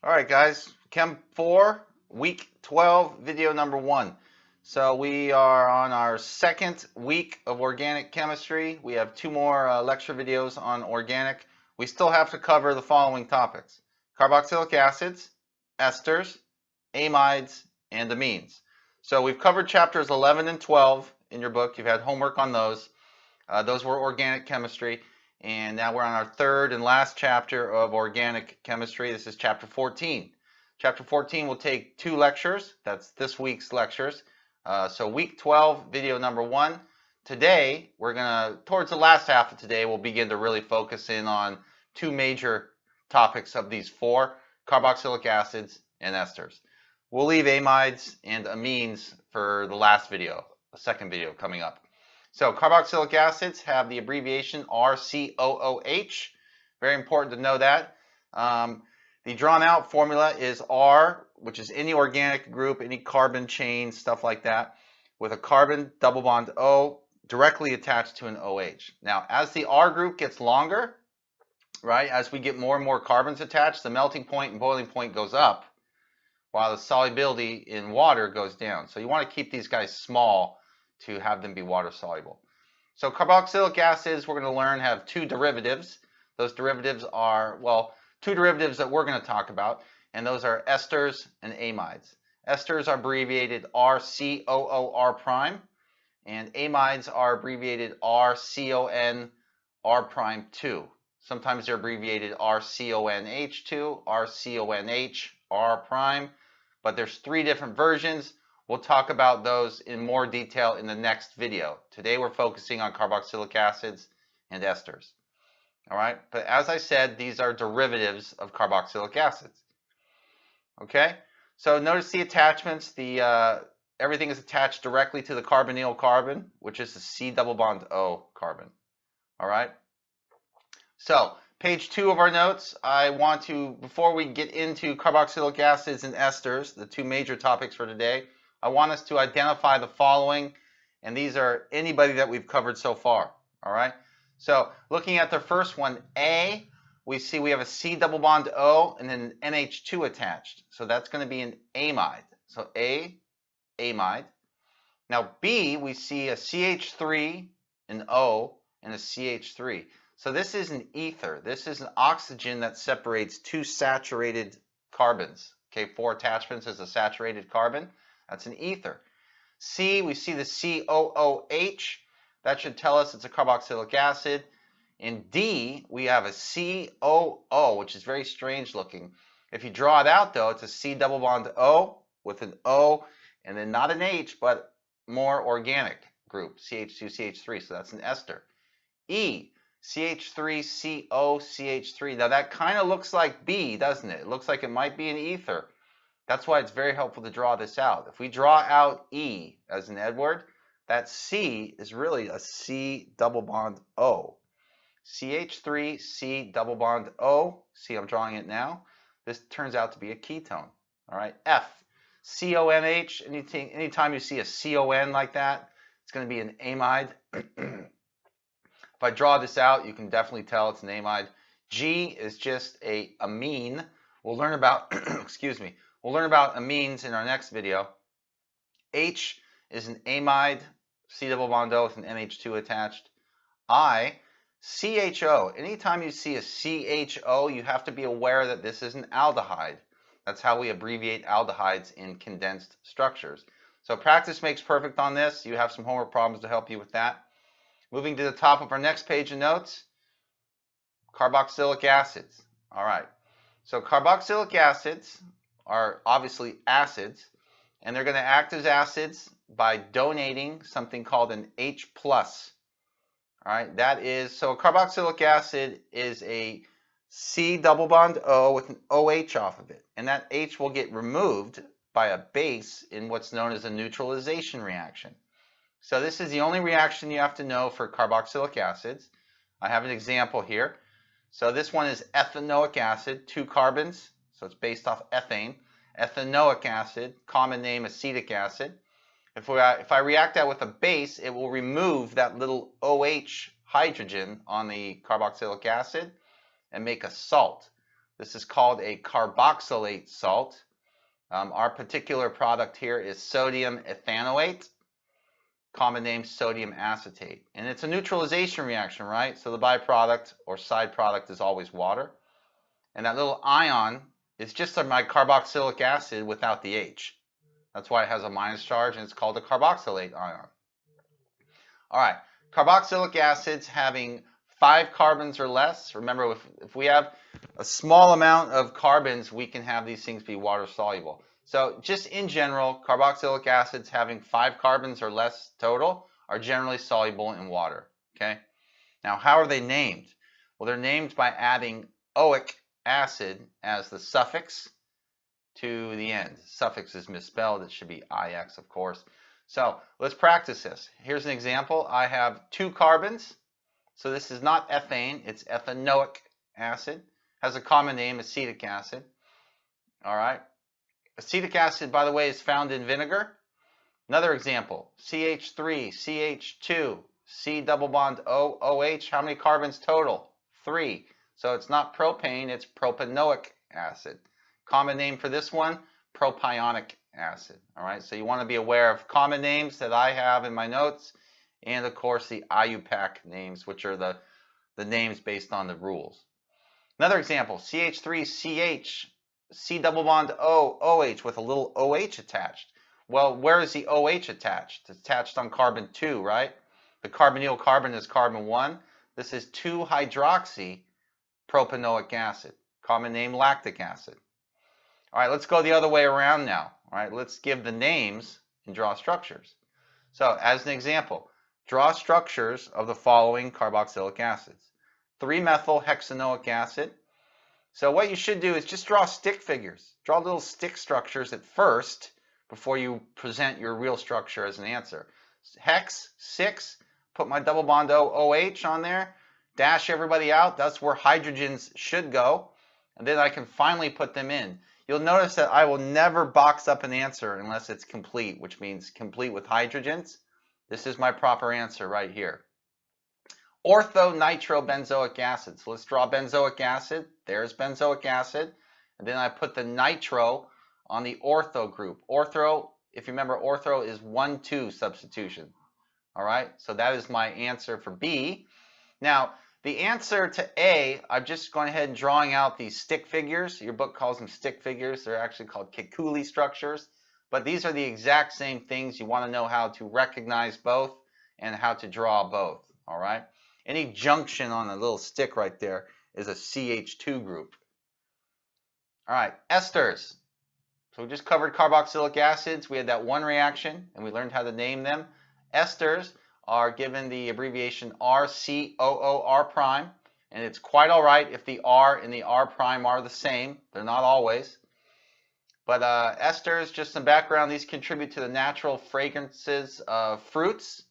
All right, guys, Chem4, week 12, video number 1. So we are on our second week of organic chemistry. We have 2 more lecture videos on organic. We still have to cover the following topics: carboxylic acids, esters, amides, and amines. So we've covered chapters 11 and 12 in your book. You've had homework on those. Those were organic chemistry. And now we're on our third and last chapter of organic chemistry. This is chapter 14. Chapter 14 will take 2 lectures. That's this week's lectures. So week 12, video number 1. Today, we're going to, towards the last half of today, we'll begin to really focus in on 2 major topics of these 4, carboxylic acids and esters. We'll leave amides and amines for the last video, the second video coming up. So carboxylic acids have the abbreviation RCOOH. Very important to know that. The drawn out formula is R, which is any organic group, any carbon chain, stuff like that, with a carbon double bond O directly attached to an OH. Now, as the R group gets longer, right, as we get more and more carbons attached, the melting point and boiling point goes up, while the solubility in water goes down. So you want to keep these guys small to have them be water soluble. So carboxylic acids, we're going to learn, have 2 derivatives. Those derivatives are, well, 2 derivatives that we're going to talk about, and those are esters and amides. Esters are abbreviated RCOOR prime, and amides are abbreviated RCONR prime 2. Sometimes they're abbreviated RCONH2, RCONH, R prime, but there's 3 different versions. We'll talk about those in more detail in the next video. Today we're focusing on carboxylic acids and esters. All right, but as I said, these are derivatives of carboxylic acids. Okay, so notice the attachments. Everything is attached directly to the carbonyl carbon, which is the C double bond O carbon. All right, so page 2 of our notes, I want to, before we get into carboxylic acids and esters, the 2 major topics for today, I want us to identify the following, and these are anybody that we've covered so far. All right, so looking at the first one, A, we see we have a C double bond O and then an NH2 attached. So that's going to be an amide. So A, amide. Now B, we see a CH3, an O, and a CH3. So this is an ether. This is an oxygen that separates 2 saturated carbons. Okay, 4 attachments is a saturated carbon. That's an ether. C, we see the COOH. That should tell us it's a carboxylic acid. In D, we have a COO, which is very strange looking. If you draw it out, though, it's a C double bond O with an O, and then not an H, but more organic group, CH2, CH3. So that's an ester. E, CH3, CO, CH3. Now that kind of looks like B, doesn't it? It looks like it might be an ether. That's why it's very helpful to draw this out. If we draw out E as in Edward, that C is really a C double bond O. CH3, C double bond O. See, I'm drawing it now. This turns out to be a ketone. All right, F, CONH. Anytime you see a CON like that, it's going to be an amide. If I draw this out, you can definitely tell it's an amide. G is just a amine. We'll learn about, excuse me, we'll learn about amines in our next video. H is an amide, C double bond O with an NH2 attached. I, CHO. Anytime you see a CHO, you have to be aware that this is an aldehyde. That's how we abbreviate aldehydes in condensed structures. So practice makes perfect on this. You have some homework problems to help you with that. Moving to the top of our next page of notes, carboxylic acids. All right, so carboxylic acids are obviously acids, and they're going to act as acids by donating something called an H+. All right, that is, so a carboxylic acid is a C double bond O with an OH off of it, and that H will get removed by a base in what's known as a neutralization reaction. So this is the only reaction you have to know for carboxylic acids. I have an example here. So this one is ethanoic acid, 2 carbons, so it's based off ethane. Ethanoic acid, common name acetic acid. If I react that with a base, it will remove that little OH hydrogen on the carboxylic acid and make a salt. This is called a carboxylate salt. Our particular product here is sodium ethanoate, common name sodium acetate. And it's a neutralization reaction, right? So the byproduct or side product is always water. And that little ion is just like my carboxylic acid without the H. That's why it has a minus charge, and it's called a carboxylate ion. All right, carboxylic acids having 5 carbons or less. Remember, if we have a small amount of carbons, we can have these things be water soluble. So just in general, carboxylic acids having 5 carbons or less total are generally soluble in water. Okay. Now, how are they named? Well, they're named by adding oic acid as the suffix to the end. Suffix is misspelled. It should be IX, of course. So let's practice this. Here's an example. I have 2 carbons. So this is not ethane. It's ethanoic acid. Has a common name, acetic acid. All right. Acetic acid, by the way, is found in vinegar. Another example, CH3, CH2, C double bond O, OH. How many carbons total? 3. So it's not propane, it's propanoic acid. Common name for this one, propionic acid. All right, so you want to be aware of common names that I have in my notes, and of course the IUPAC names, which are the names based on the rules. Another example, CH3CH, C double bond O, OH with a little OH attached. Well, where is the OH attached? It's attached on carbon 2, right? The carbonyl carbon is carbon 1. This is 2-hydroxy propanoic acid. Common name, lactic acid. All right, let's go the other way around now. All right, let's give the names and draw structures. So, as an example, draw structures of the following carboxylic acids. 3-methyl-hexanoic acid. So what you should do is just draw stick figures. Draw little stick structures at first before you present your real structure as an answer. Hex, 6, put my double bond O, OH on there, dash everybody out. That's where hydrogens should go. And then I can finally put them in. You'll notice that I will never box up an answer unless it's complete, which means complete with hydrogens. This is my proper answer right here. Orthonitrobenzoic acid. So let's draw benzoic acid. There's benzoic acid. And then I put the nitro on the ortho group. Ortho, if you remember, ortho is 1,2 substitution. All right, so that is my answer for B. Now, the answer to A, I'm just going ahead and drawing out these stick figures. Your book calls them stick figures. They're actually called Kekuli structures. But these are the exact same things. You want to know how to recognize both and how to draw both. All right. Any junction on a little stick right there is a CH2 group. All right, esters. So we just covered carboxylic acids. We had that one reaction, and we learned how to name them. Esters are given the abbreviation RCOOR', and it's quite all right if the R and the R' are the same. They're not always. But esters, just some background, these contribute to the natural fragrances of fruits,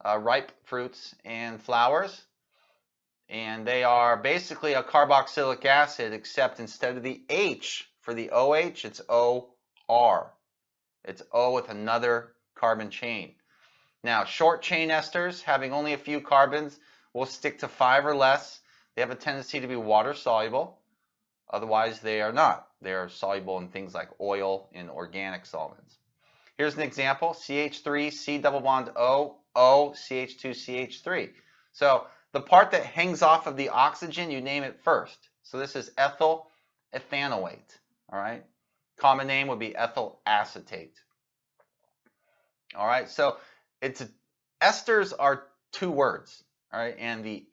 ripe fruits and flowers. And they are basically a carboxylic acid, except instead of the H for the OH, it's OR. It's O with another carbon chain. Now, short chain esters, having only a few carbons, will stick to 5 or less. They have a tendency to be water soluble. Otherwise, they are not. They are soluble in things like oil and organic solvents. Here's an example, CH3, C double bond O, O, CH2, CH3. So the part that hangs off of the oxygen, you name it first. So this is ethyl ethanoate, all right? Common name would be ethyl acetate. All right, so esters are 2 words, all right? And the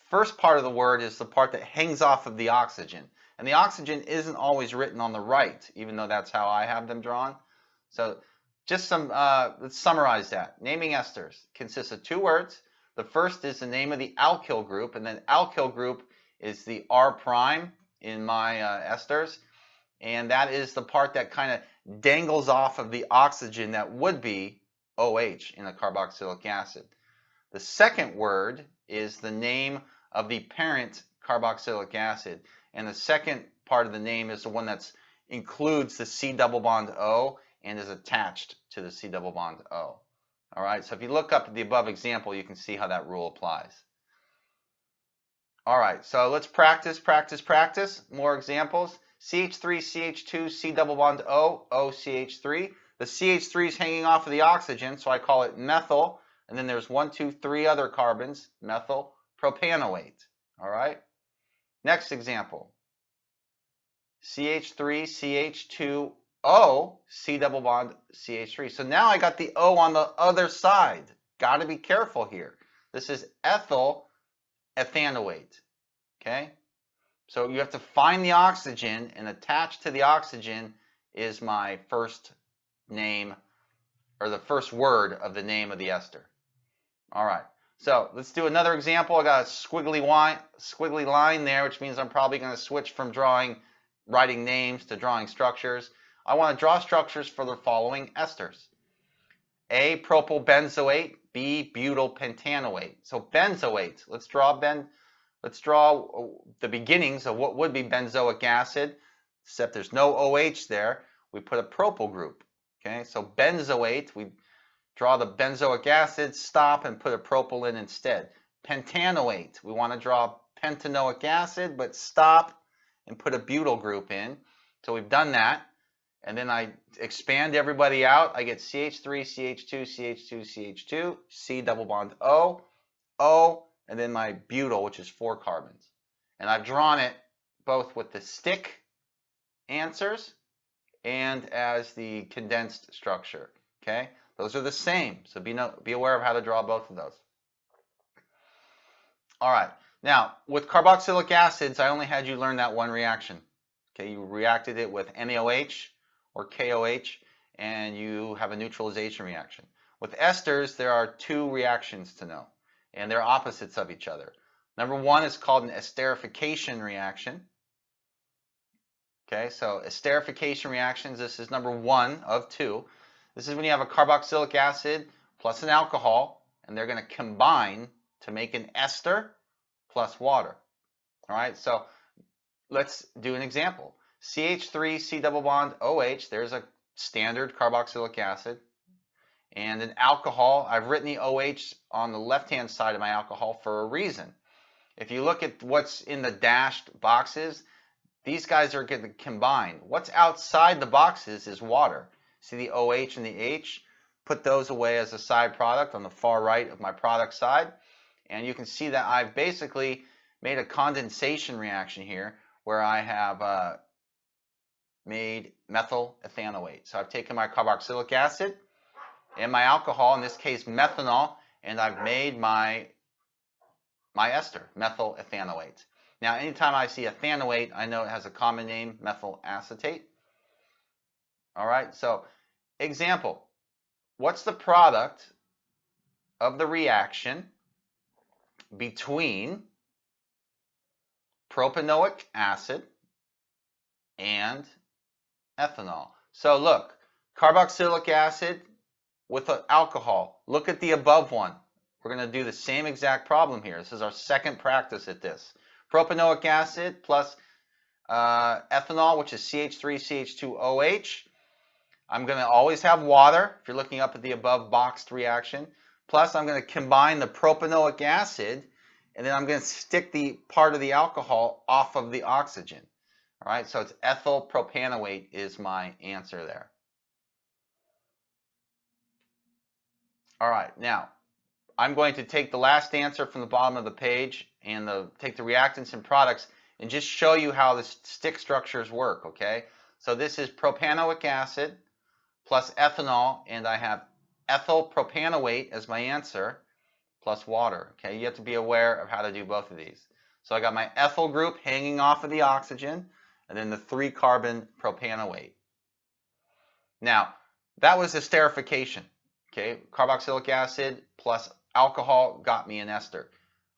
first part of the word is the part that hangs off of the oxygen. And the oxygen isn't always written on the right, even though that's how I have them drawn. So just let's summarize that. Naming esters consists of 2 words. The first is the name of the alkyl group, and then alkyl group is the R' in my esters. And that is the part that kind of dangles off of the oxygen that would be OH in a carboxylic acid. The second word is the name of the parent carboxylic acid. And the second part of the name is the one that includes the C double bond O and is attached to the C double bond O. All right, so if you look up at the above example, you can see how that rule applies. All right, so let's practice. More examples. CH3, CH2, C double bond O, OCH3. The CH3 is hanging off of the oxygen, so I call it methyl. And then there's 1, 2, 3 other carbons, methyl propanoate. All right. Next example. CH3, CH2, O, C double bond CH3. So now I got the O on the other side. Got to be careful here. This is ethyl ethanoate. Okay? So you have to find the oxygen, and attached to the oxygen is my first name, or the first word of the name of the ester. All right. So let's do another example. I got a squiggly line there, which means I'm probably going to switch from writing names to drawing structures. I want to draw structures for the following esters. A, propylbenzoate. B, butyl pentanoate. So benzoate. Let's draw the beginnings of what would be benzoic acid, except there's no OH there. We put a propyl group. Okay, so benzoate, we draw the benzoic acid, stop, and put a propyl in instead. Pentanoate, we want to draw pentanoic acid, but stop and put a butyl group in. So we've done that. And then I expand everybody out. I get CH3, CH2, CH2, CH2, C double bond O, O, and then my butyl, which is 4 carbons. And I've drawn it both with the stick answers and as the condensed structure. Okay, those are the same. So be aware of how to draw both of those. All right. Now, with carboxylic acids, I only had you learn that one reaction. Okay, you reacted it with NaOH or KOH, and you have a neutralization reaction. With esters, there are 2 reactions to know, and they're opposites of each other. Number 1 is called an esterification reaction. Okay, so esterification reactions, this is number 1 of 2. This is when you have a carboxylic acid plus an alcohol, and they're going to combine to make an ester plus water. All right, so let's do an example. CH3, C double bond OH, there's a standard carboxylic acid. And an alcohol, I've written the OH on the left-hand side of my alcohol for a reason. If you look at what's in the dashed boxes, these guys are going to combine. What's outside the boxes is water. See the OH and the H? Put those away as a side product on the far right of my product side. And you can see that I've basically made a condensation reaction here where I have made methyl ethanoate. So I've taken my carboxylic acid and my alcohol, in this case methanol, and I've made my ester, methyl ethanoate. Now, anytime I see ethanoate, I know it has a common name, methyl acetate. All right, so example. What's the product of the reaction between propanoic acid and ethanol? So look, carboxylic acid with an alcohol. Look at the above one. We're going to do the same exact problem here. This is our second practice at this. Propanoic acid plus ethanol, which is CH3CH2OH. I'm going to always have water, if you're looking up at the above boxed reaction. Plus, I'm going to combine the propanoic acid, and then I'm going to stick the part of the alcohol off of the oxygen. All right, so it's ethyl propanoate is my answer there. All right, now I'm going to take the last answer from the bottom of the page and take the reactants and products and just show you how the stick structures work, okay? So this is propanoic acid plus ethanol, and I have ethyl propanoate as my answer plus water, okay? You have to be aware of how to do both of these. So I got my ethyl group hanging off of the oxygen, and then the 3-carbon propanoate. Now, that was esterification, okay? Carboxylic acid plus alcohol got me an ester.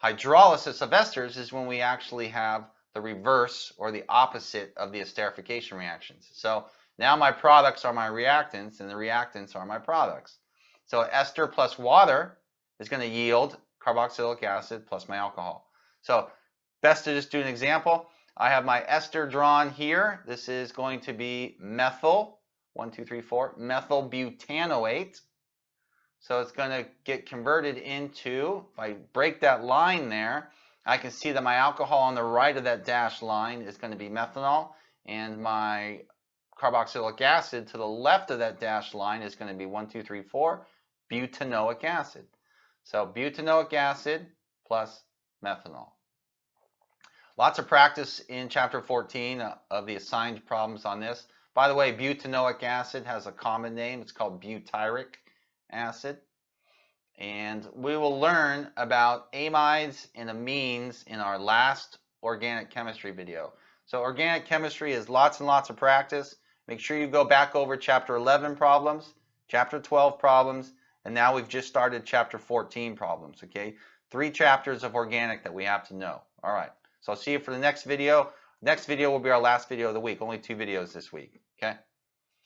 Hydrolysis of esters is when we actually have the reverse or the opposite of the esterification reactions. So now my products are my reactants, and the reactants are my products. So ester plus water is going to yield carboxylic acid plus my alcohol. So best to just do an example. I have my ester drawn here. This is going to be methyl, 1, 2, 3, 4, methyl butanoate. So it's going to get converted into, if I break that line there, I can see that my alcohol on the right of that dashed line is going to be methanol, and my carboxylic acid to the left of that dashed line is going to be 1, 2, 3, 4, butanoic acid. So butanoic acid plus methanol. Lots of practice in chapter 14 of the assigned problems on this. By the way, butanoic acid has a common name. It's called butyric acid. And we will learn about amides and amines in our last organic chemistry video. So organic chemistry is lots and lots of practice. Make sure you go back over chapter 11 problems, chapter 12 problems, and now we've just started chapter 14 problems, okay? 3 chapters of organic that we have to know. All right, so I'll see you for the next video. Next video will be our last video of the week, only 2 videos this week, okay?